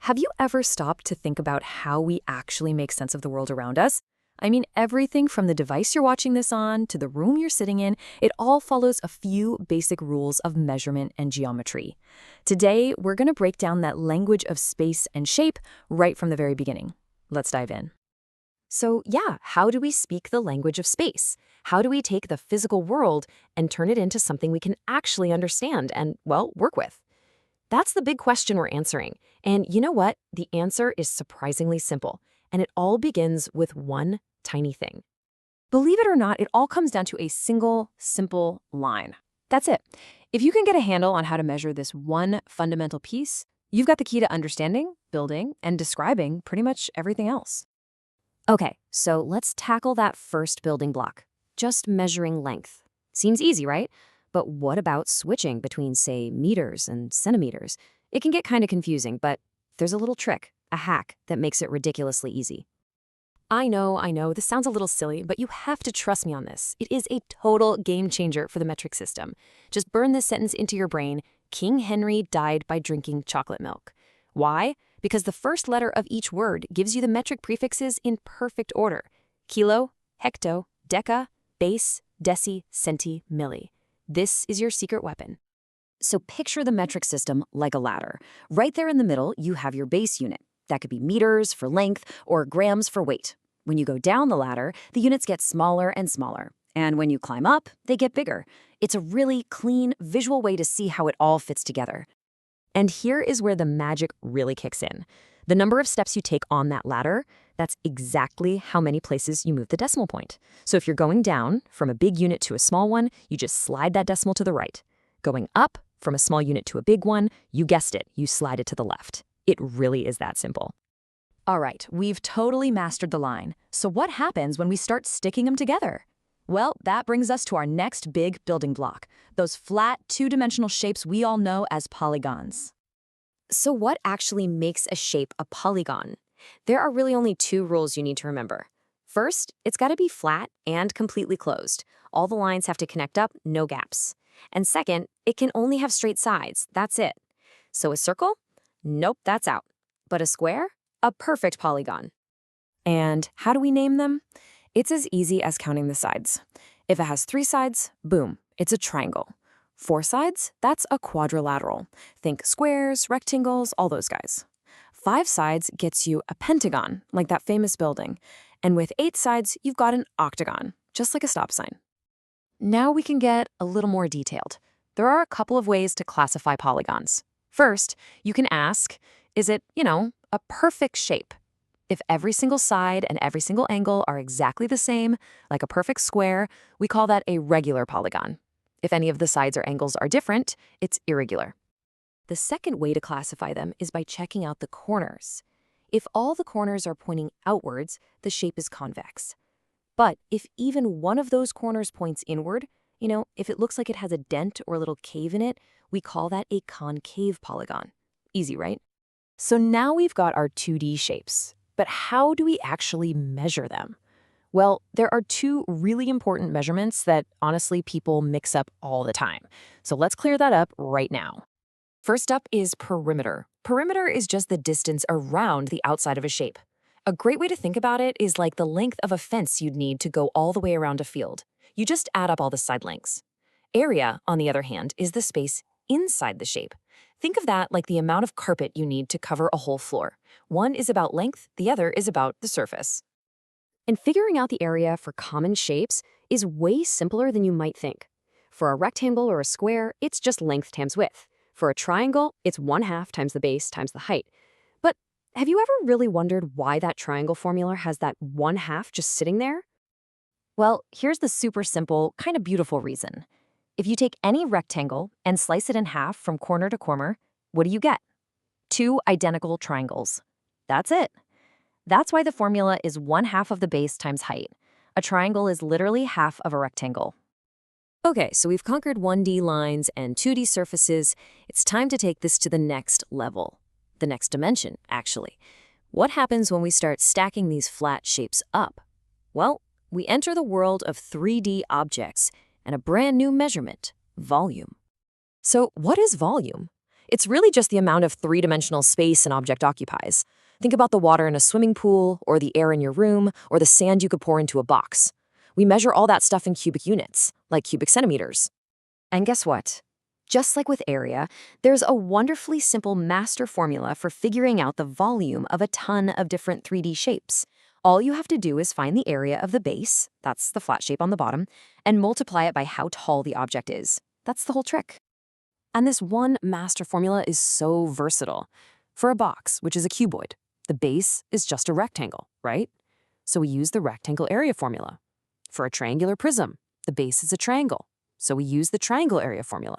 Have you ever stopped to think about how we actually make sense of the world around us? I mean, everything from the device you're watching this on to the room you're sitting in, it all follows a few basic rules of measurement and geometry. Today, we're going to break down that language of space and shape right from the very beginning. Let's dive in. So yeah, how do we speak the language of space? How do we take the physical world and turn it into something we can actually understand and, well, work with? That's the big question we're answering. And you know what? The answer is surprisingly simple. And it all begins with one tiny thing. Believe it or not, it all comes down to a single, simple line. That's it. If you can get a handle on how to measure this one fundamental piece, you've got the key to understanding, building, and describing pretty much everything else. Okay, so let's tackle that first building block. Just measuring length. Seems easy, right? But what about switching between, say, meters and centimeters? It can get kind of confusing, but there's a little trick, a hack, that makes it ridiculously easy. I know, this sounds a little silly, but you have to trust me on this. It is a total game changer for the metric system. Just burn this sentence into your brain: King Henry died by drinking chocolate milk. Why? Because the first letter of each word gives you the metric prefixes in perfect order: kilo, hecto, deca, base, deci, centi, milli. This is your secret weapon. So picture the metric system like a ladder. Right there in the middle, you have your base unit. That could be meters for length or grams for weight. When you go down the ladder, the units get smaller and smaller. And when you climb up, they get bigger. It's a really clean, visual way to see how it all fits together. And here is where the magic really kicks in. The number of steps you take on that ladder, that's exactly how many places you move the decimal point. So if you're going down from a big unit to a small one, you just slide that decimal to the right. Going up from a small unit to a big one, you guessed it, you slide it to the left. It really is that simple. All right, we've totally mastered the line. So what happens when we start sticking them together? Well, that brings us to our next big building block, those flat, two-dimensional shapes we all know as polygons. So what actually makes a shape a polygon? There are really only two rules you need to remember. First, it's got to be flat and completely closed. All the lines have to connect up, no gaps. And second, it can only have straight sides. That's it. So a circle? Nope, that's out. But a square? A perfect polygon. And how do we name them? It's as easy as counting the sides. If it has 3 sides, boom, it's a triangle. 4 sides, that's a quadrilateral. Think squares, rectangles, all those guys. 5 sides gets you a pentagon, like that famous building. And with 8 sides, you've got an octagon, just like a stop sign. Now we can get a little more detailed. There are a couple of ways to classify polygons. First, you can ask, is it, a perfect shape? If every single side and every single angle are exactly the same, like a perfect square, we call that a regular polygon. If any of the sides or angles are different, it's irregular. The second way to classify them is by checking out the corners. If all the corners are pointing outwards, the shape is convex. But if even one of those corners points inward, if it looks like it has a dent or a little cave in it, we call that a concave polygon. Easy, right? So now we've got our 2D shapes. But how do we actually measure them? Well, there are 2 really important measurements that, honestly, people mix up all the time. So let's clear that up right now. First up is perimeter. Perimeter is just the distance around the outside of a shape. A great way to think about it is like the length of a fence you'd need to go all the way around a field. You just add up all the side lengths. Area, on the other hand, is the space inside the shape. Think of that like the amount of carpet you need to cover a whole floor. One is about length, the other is about the surface. And figuring out the area for common shapes is way simpler than you might think. For a rectangle or a square, it's just length times width. For a triangle, it's 1/2 times the base times the height. But have you ever really wondered why that triangle formula has that 1/2 just sitting there? Well, here's the super simple, kind of beautiful reason. If you take any rectangle and slice it in half from corner to corner, what do you get? 2 identical triangles. That's it. That's why the formula is 1/2 of the base times height. A triangle is literally half of a rectangle. Okay, so we've conquered 1D lines and 2D surfaces. It's time to take this to the next level. The next dimension, actually. What happens when we start stacking these flat shapes up? Well, we enter the world of 3D objects and a brand new measurement, volume. So what is volume? It's really just the amount of three-dimensional space an object occupies. Think about the water in a swimming pool, or the air in your room, or the sand you could pour into a box. We measure all that stuff in cubic units, like cubic centimeters. And guess what? Just like with area, there's a wonderfully simple master formula for figuring out the volume of a ton of different 3D shapes. All you have to do is find the area of the base, that's the flat shape on the bottom, and multiply it by how tall the object is. That's the whole trick. And this one master formula is so versatile. For a box, which is a cuboid, the base is just a rectangle, right? So we use the rectangle area formula. For a triangular prism, the base is a triangle, so we use the triangle area formula.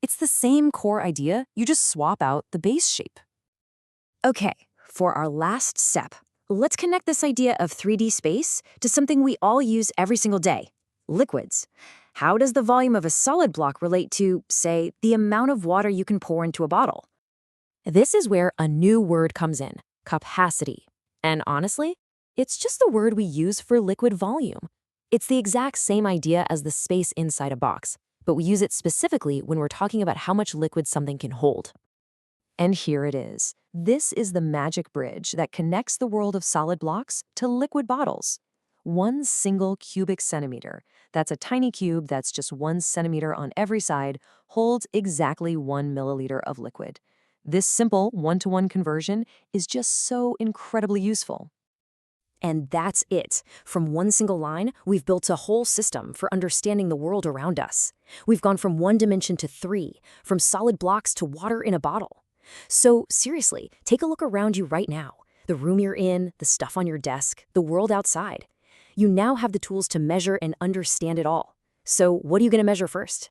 It's the same core idea, you just swap out the base shape. Okay, for our last step, let's connect this idea of 3D space to something we all use every single day: liquids. How does the volume of a solid block relate to, say, the amount of water you can pour into a bottle? This is where a new word comes in: capacity. And honestly, it's just the word we use for liquid volume. It's the exact same idea as the space inside a box, but we use it specifically when we're talking about how much liquid something can hold. And here it is. This is the magic bridge that connects the world of solid blocks to liquid bottles. One single cubic centimeter, that's a tiny cube that's just 1 centimeter on every side, holds exactly 1 milliliter of liquid. This simple one-to-one conversion is just so incredibly useful. And that's it. From one single line, we've built a whole system for understanding the world around us. We've gone from 1 dimension to 3, from solid blocks to water in a bottle. So seriously, take a look around you right now. The room you're in, the stuff on your desk, the world outside. You now have the tools to measure and understand it all. So what are you going to measure first?